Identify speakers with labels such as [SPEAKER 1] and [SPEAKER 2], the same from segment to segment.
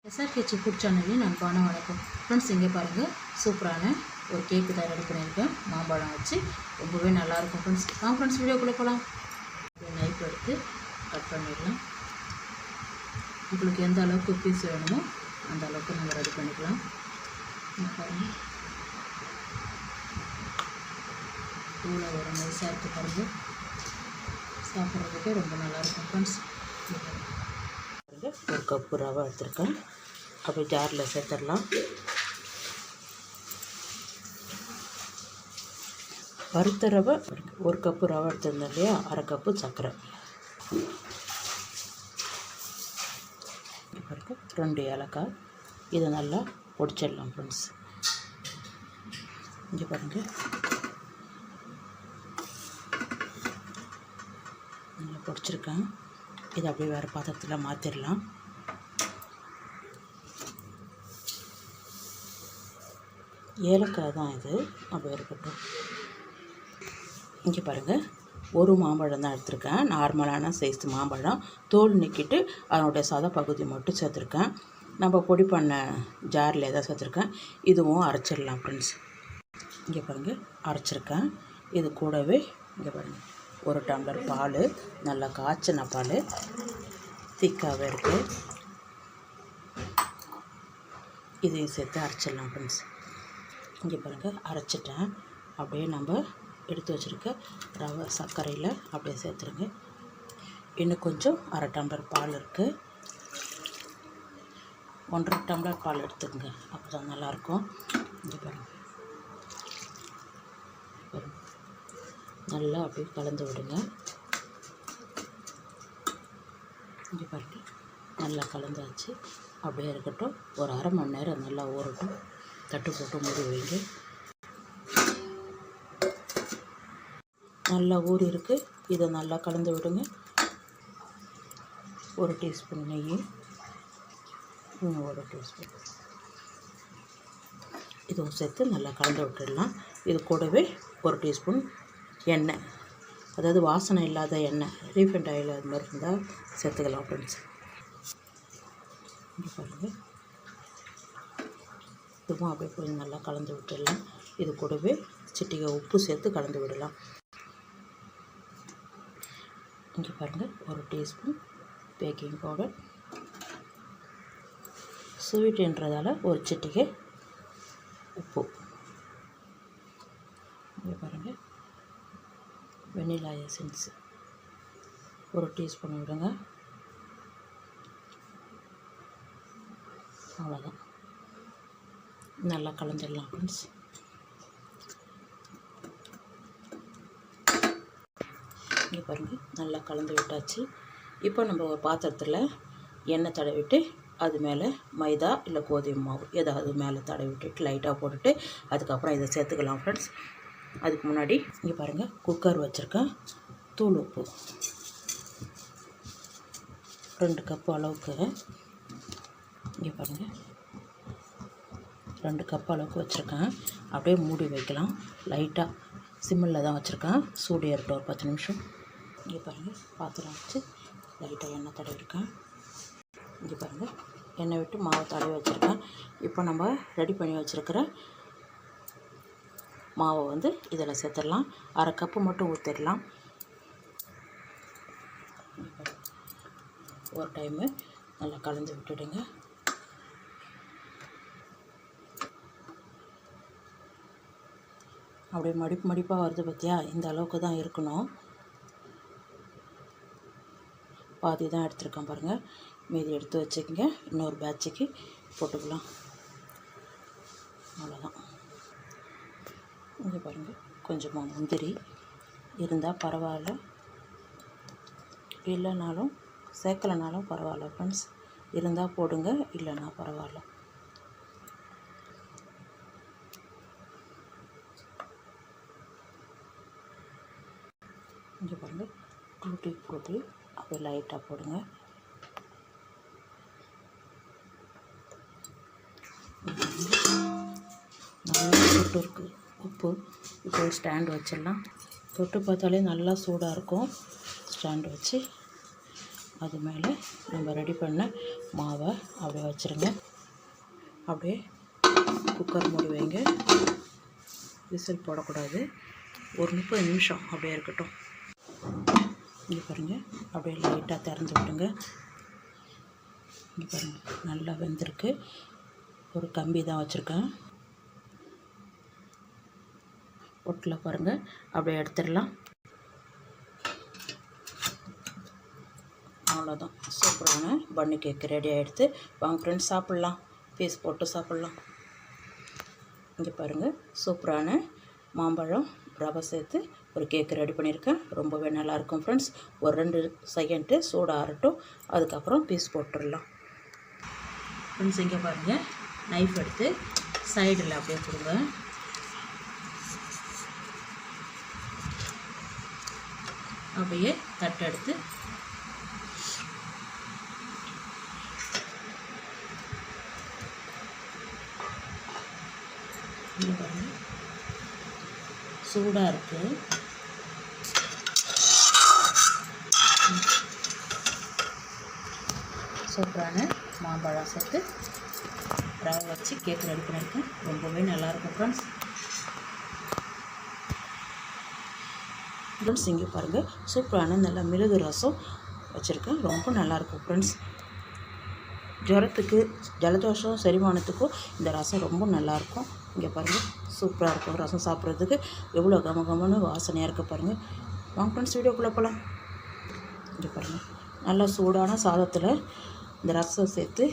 [SPEAKER 1] எஸ்ஆர்கேச்சி food சேனலில் நான் வணக்கம் ஃப்ரெண்ட்ஸ். இங்கே பாருங்கள், சூப்பரான ஒரு கேக்கு தான் ரெடி பண்ணியிருக்கேன். மாம்பழம் வச்சு ரொம்பவே நல்லாயிருக்கும் ஃப்ரெண்ட்ஸ். ஃப்ரெண்ட்ஸ் வீடியோக்குள்ளே போகலாம். நைஃப் எடுத்து கட் பண்ணிடலாம். உங்களுக்கு எந்த அளவுக்கு பீஸ் வேணுமோ அந்த அளவுக்கு நம்ம ரெடி பண்ணிக்கலாம். பாருங்கள், தூளை ஒரு நைஸாக இருக்குது பாருங்கள். சாப்பிட்றதுக்கே ரொம்ப நல்லாயிருக்கும் ஃப்ரெண்ட்ஸ். ஒரு கப்பு ரவை எடுத்துருக்கேன். அப்படியே ஜாரில் சேர்த்துடலாம். வறுத்த ரவை ஒரு கப்பு ரவை எடுத்துருந்தோம் இல்லையா, அரை கப்பு சர்க்கரை, 2 ஏலக்காய். இதை நல்லா பொடிச்சிடலாம் ஃப்ரெண்ட்ஸ். இங்கே பாருங்கள், நல்லா பொடிச்சிருக்கேன். இதை அப்படியே வேறு பாத்திரத்தில் மாற்றிடலாம். ஏலக்காய் தான் இது, அப்படியே இருக்கட்டும். இங்கே பாருங்கள், ஒரு மாம்பழம் தான் எடுத்திருக்கேன். நார்மலான சைஸ் மாம்பழம். தோல் நீக்கிட்டு அதனுடைய சத பகுதி மட்டும் சேர்த்துருக்கேன். நம்ம பொடி பண்ண ஜாரில் எதாவது சேர்த்துருக்கேன். இதுவும் அரைச்சிடலாம் ஃப்ரெண்ட்ஸ். இங்கே பாருங்கள், அரைச்சிருக்கேன். இது கூடவே இங்கே பாருங்கள், 1 டம்ளர் பால், நல்லா காய்ச்சின பால், திக்காகவே இருக்குது. இதையும் சேர்த்து அரைச்சிடலாம் ஃப்ரெண்ட்ஸ். இங்கே பாருங்கள், அரைச்சிட்டேன். அப்படியே நம்ம எடுத்து வச்சுருக்க ரவை சர்க்கரையில் அப்படியே சேர்த்துருங்க. இன்னும் கொஞ்சம் அரை டம்ளர் பால் இருக்குது. 1.5 டம்ளர் பால் எடுத்துக்கோங்க, அப்போ தான் நல்லாயிருக்கும். இங்கே பாருங்கள், நல்லா அப்படியே கலந்து விடுங்க. இங்கே பாருங்கள், நல்லா கலந்தாச்சு. அப்படியே இருக்கட்டும். ஒரு அரை மணி நேரம் நல்லா ஊறட்டும். தட்டு போட்டு மூடி வைங்க. நல்லா ஊறி இருக்குது. இதை நல்லா கலந்து விடுங்க. 1 டீஸ்பூன் நெய், 1 டீஸ்பூன் இதுவும் சேர்த்து நல்லா கலந்து விட்டுடலாம். இது கூடவே 1 டீஸ்பூன் எண்ணெய், அதாவது வாசனை இல்லாத எண்ணெய், ரீஃபைண்ட் ஆயில் அது மாதிரி இருந்தால் சேர்த்துக்கலாம் ஃப்ரெண்ட்ஸ். இங்கே பாருங்கள், இதுவும் அப்படியே கொஞ்சம் நல்லா கலந்து விட்டுடலாம். இது கூடவே சிட்டிகை உப்பு சேர்த்து கலந்து விடலாம். இங்கே பாருங்கள், 1 டீஸ்பூன் பேக்கிங் பவுடர், ஸ்வீட்டுன்றதால 1 சிட்டிகை உப்பு. இங்கே பாருங்கள், வெனிலா எசன்ஸ் 1 டீஸ்பூன் விடுங்க. அவ்வளோதான், நல்லா கலந்துடலாம் ஃப்ரெண்ட்ஸ். இங்கே பாருங்கள், நல்லா கலந்து விட்டாச்சு. இப்போ நம்ம ஒரு பாத்திரத்தில் எண்ணெய் தடவிட்டு அது மேலே மைதா இல்லை கோதுமை மாவு ஏதாவது மேலே தடவி விட்டுட்டு லைட்டாக போட்டுட்டு அதுக்கப்புறம் இதை சேர்த்துக்கலாம் ஃப்ரெண்ட்ஸ். அதுக்கு முன்னாடி இங்கே பாருங்கள், குக்கர் வச்சுருக்கேன். தூள் உப்பு 2 கப்பு அளவுக்கு. இங்கே பாருங்கள், 2 கப்பு அளவுக்கு வச்சுருக்கேன். அப்படியே மூடி வைக்கலாம். லைட்டாக சிம்மில் தான் வச்சுருக்கேன். சூடு ஏறட்டும் ஒரு 10 நிமிஷம். இங்கே பாருங்கள், பாத்திரம் வச்சு லைட்டாக எண்ணெய் தடவிருக்கேன். இங்கே பாருங்கள், எண்ணெய் விட்டு மாவை தடவி வச்சுருக்கேன். இப்போ நம்ம ரெடி பண்ணி வச்சுருக்கிற மாவை வந்து இதில் சேர்த்துடலாம். அரை கப்பு மட்டும் ஊற்றிடலாம். ஒரு டைமு நல்லா கலந்து விட்டுடுங்க. அப்படியே மடிப்பாக வருது பார்த்தியா, இந்த அளவுக்கு தான் இருக்கணும். பாதி தான் எடுத்துருக்கேன் பாருங்கள். மீதி எடுத்து வச்சுக்கோங்க, இன்னொரு பேட்சுக்கு போட்டுக்கலாம். அவ்வளோதான். இங்கே பாருங்கள், கொஞ்சமாக முந்திரி இருந்தால் பரவாயில்ல, இல்லைனாலும் சேர்க்கலைனாலும் பரவாயில்ல ஃப்ரெண்ட்ஸ். இருந்தால் போடுங்க, இல்லைன்னா பரவாயில்ல. இங்கே பாருங்கள், டூட்டி ஃப்ரூட்டி அப்படியே லைட்டாக போடுங்க. நல்லா சுட்டு இருக்குது உப்பு. இப்போ ஒரு ஸ்டாண்டு வச்சிடலாம். தொட்டு பார்த்தாலே நல்லா சூடாக இருக்கும். ஸ்டாண்டு வச்சு அது மேலே நம்ம ரெடி பண்ண மாவை அப்படியே வச்சுருங்க. அப்படியே குக்கர் மூடி வைங்க. விசில் போடக்கூடாது. ஒரு 30 நிமிஷம் அப்படியே இருக்கட்டும். இங்கே பாருங்கள், அப்படியே லைட்டாக திறந்து விடுங்க. இங்கே பாருங்கள், நல்லா வெந்திருக்கு. ஒரு கம்பி தான் வச்சுருக்கேன். ஒட்டில் பாருங்கள், அப்படியே எடுத்துடலாம். அவ்வளோதான், சூப்பரான பன்னு கேக்கு ரெடி ஆகிடுது. வாங்க ஃப்ரெண்ட்ஸ், சாப்பிட்லாம். பீஸ் போட்டு சாப்பிட்லாம். இங்கே பாருங்கள், சூப்பரான மாம்பழம் ரவை சேர்த்து ஒரு கேக்கு ரெடி பண்ணியிருக்கேன். ரொம்பவே நல்லாயிருக்கும் ஃப்ரெண்ட்ஸ். ஒரு 2 செகண்டு சூடு ஆறட்டும், அதுக்கப்புறம் பீஸ் போட்டுடலாம். ஃப்ரெண்ட்ஸ், இங்கே பாருங்கள், நைஃப் எடுத்து சைடில் அப்படியே கொடுங்க. அப்படியே தட்டை எடுத்து இங்கே பாருங்கள், சூடாக இருக்குது. சூப்பரான மாம்பழம் சேர்த்து ரவை வச்சு கேக் ரெடி பண்ணியிருக்கேன். ரொம்பவே நல்லாயிருக்கும் ஃப்ரெண்ட்ஸ். ஃப்ரெண்ட்ஸ், இங்கே பாருங்கள், சூப்பரான நல்ல மிளகு ரசம் வச்சுருக்கேன். ரொம்ப நல்லாயிருக்கும் ஃப்ரெண்ட்ஸ். ஜுரத்துக்கு, ஜலதோஷம், செரிமானத்துக்கும் இந்த ரசம் ரொம்ப நல்லாயிருக்கும். இங்கே பாருங்கள், சூப்பராக இருக்கும். ரசம் சாப்பிட்றதுக்கு எவ்வளோ கமகமன்னு வாசனையாக இருக்குது பாருங்கள். வாங்க ஃப்ரெண்ட்ஸ், வீடியோக்குள்ளே போகலாம். இங்கே பாருங்கள், நல்லா சூடான சாதத்தில் இந்த ரசம் சேர்த்து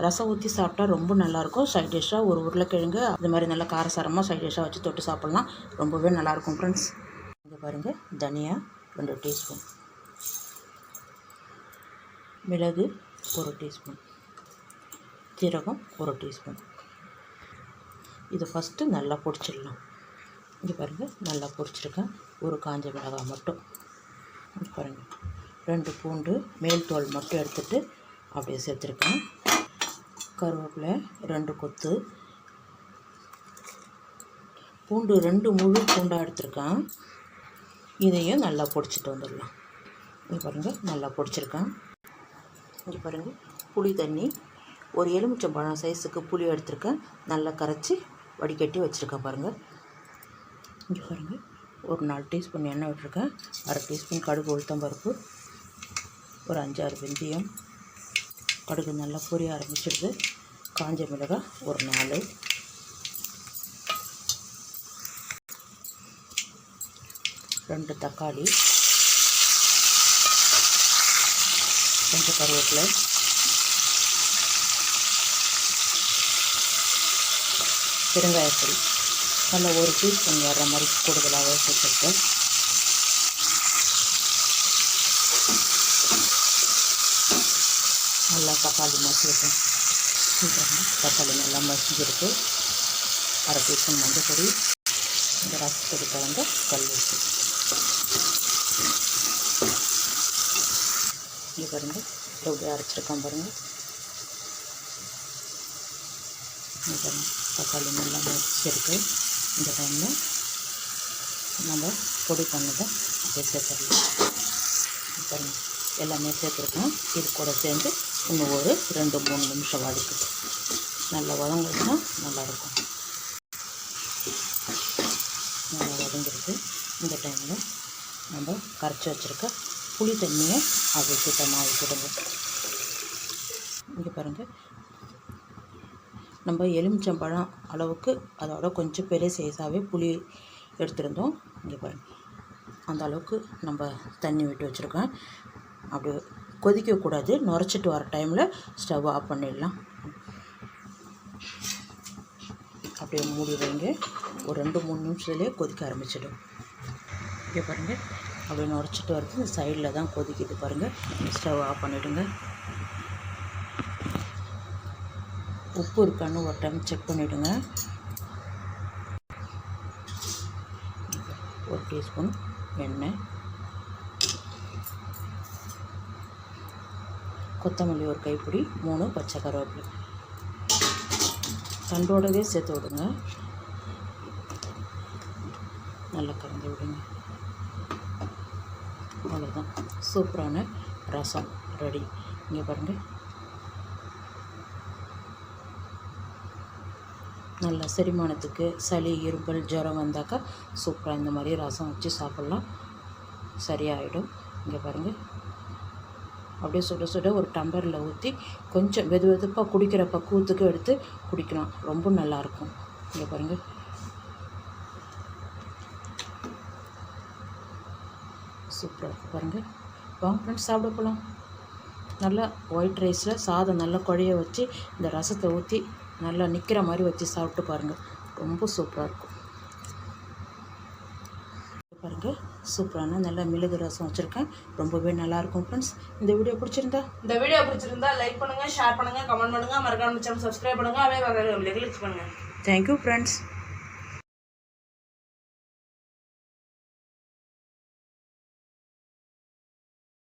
[SPEAKER 1] ரசம் ஊற்றி சாப்பிட்டா ரொம்ப நல்லாயிருக்கும். சைட் டிஷ்ஷாக ஒரு உருளைக்கிழங்கு அது மாதிரி நல்லா காரசாரமாக சைட் டிஷ்ஷாக வச்சு தொட்டு சாப்பிட்லாம். ரொம்பவே நல்லாயிருக்கும் ஃப்ரெண்ட்ஸ். இங்கே பாருங்கள், தனியா 2 டீஸ்பூன், மிளகு 1 டீஸ்பூன், சீரகம் 1 டீஸ்பூன். இதை ஃபஸ்ட்டு நல்லா பொடிச்சிடலாம். இங்கே பாருங்கள், நல்லா பொடிச்சிருக்கேன். ஒரு காஞ்ச மிளகாய் மட்டும். இங்கே பாருங்கள், 2 பூண்டு மேல் தோல் மட்டும் எடுத்துகிட்டு அப்படியே சேர்த்துருக்கேன். கருவேப்பிலை 2 கொத்து, பூண்டு 2 முழு பூண்டாக எடுத்துருக்கேன். இதையும் நல்லா பொடிச்சிட்டு வந்துடலாம். இங்கே பாருங்கள், நல்லா பொடிச்சிருக்கேன். இங்கே பாருங்கள், புளி தண்ணி ஒரு எலுமிச்சம்பழம் சைஸுக்கு புளி எடுத்துருக்கேன். நல்லா கரைச்சி வடிகட்டி வச்சுருக்கேன் பாருங்கள். இங்கே பாருங்கள், ஒரு 4 டீஸ்பூன் எண்ணெய் விட்டுருக்கேன். 1/2 டீஸ்பூன் கடுகு, உளுத்தம்பருப்பு, ஒரு 5-6 வெந்தயம். கடுகு நல்லா பொரிய ஆரம்பிச்சிடுது. காஞ்ச மிளகாய் ஒரு 4, ரெண்டு தக்காளி, கொஞ்சம் கருவேப்பிலை, பெருங்காயத்தூள் நல்லா 1 டீஸ்பூன் வர்ற மாதிரி கூடுதலாக சேர்த்துருக்கேன். நல்லா தக்காளி மசிக்கட்டும். தக்காளி நல்லா மசிஞ்சிருக்கு. 1/2 டீஸ்பூன் மஞ்சள் பொடி, இந்த ரசத்துக்கு கலந்த கல்லுப்பு. இங்கே பாருங்கள், எப்படி அரைச்சிருக்கோம் பாருங்கள். இங்கே பாருங்கள், தக்காளி நல்லா மசிச்சிருக்கு. இந்த டைமில் நம்ம பொடி பண்ணதை அப்படியே சேர்த்துடலாம். பாருங்கள், எல்லாமே சேர்த்துருக்கோம். இது கூட சேர்ந்து இன்னும் ஒரு 2-3 நிமிஷம் வதக்குது. நல்லா வதங்குதுன்னா நல்லாயிருக்கும். நல்லா வதங்கிருக்கு. இந்த டைமில் நம்ம கரைச்சி வச்சுருக்க புளி தண்ணியை அப்படியே சுத்தமாக ஊற்றிடுங்க. இங்கே பாருங்கள், நம்ம எலுமிச்சம்பழம் அளவுக்கு அதோட கொஞ்சம் பெரிய சைஸாகவே புளி எடுத்துருந்தோம். இங்கே பாருங்கள், அந்த அளவுக்கு நம்ம தண்ணி விட்டு வச்சுருக்கோம். அப்படி கொதிக்கக்கூடாது. நுரைச்சிட்டு வர டைமில் ஸ்டவ் ஆஃப் பண்ணிடலாம். அப்படியே மூடி வைங்க. ஒரு 2-3 நிமிஷத்துலேயே கொதிக்க ஆரம்பிச்சிடும். இங்கே பாருங்கள், அப்படியே நுரைச்சிட்டு வருது. இந்த சைடில் தான் கொதிக்குது பாருங்கள். ஸ்டவ் ஆஃப் பண்ணிவிடுங்க. உப்பு இருக்கான்னு ஒரு டைம் செக் பண்ணிவிடுங்க. 1 டீஸ்பூன் எண்ணெய், கொத்தமல்லி ஒரு கைப்பிடி, 3 பச்சை கருவேப்பிலை தண்டோடவே சேர்த்து விடுங்க. நல்லா கலந்து விடுங்க. அவ்வளோதான், சூப்பரான ரசம் ரெடி. இங்கே பாருங்கள், நல்ல செரிமானத்துக்கு சளி இருமல் ஜுரம் வந்தாக்கா சூப்பராக இந்த மாதிரி ரசம் வச்சு சாப்பிட்லாம், சரியாயிடும். இங்கே பாருங்கள், அப்படியே சுட சுட ஒரு டம்ளரில் ஊற்றி கொஞ்சம் வெது வெதுப்பாக குடிக்கிற பக்குவத்துக்கு எடுத்து குடிக்கலாம், ரொம்ப நல்லாயிருக்கும். இங்கே பாருங்கள், சூப்பராக இருக்குது பாருங்கள். வாங்க ஃப்ரெண்ட்ஸ், சாப்பிட போகலாம். நல்லா ஒயிட் ரைஸில் சாதம் நல்லா குழைய வச்சு இந்த ரசத்தை ஊற்றி நல்லா நிற்கிற மாதிரி வச்சு சாப்பிட்டு பாருங்கள், ரொம்ப சூப்பராக இருக்கும். பாருங்கள், சூப்பரான நல்ல மிளகு ரசம் வச்சுருக்கேன், ரொம்பவே நல்லாயிருக்கும் ஃப்ரெண்ட்ஸ். இந்த வீடியோ பிடிச்சிருந்தா
[SPEAKER 2] லைக் பண்ணுங்கள், ஷேர் பண்ணுங்கள், கமெண்ட் பண்ணுங்கள், மறக்காம சேனல் சப்ஸ்கிரைப் பண்ணுங்கள், அப்படியே கிளிக் பண்ணுங்கள்.
[SPEAKER 1] Thank you friends.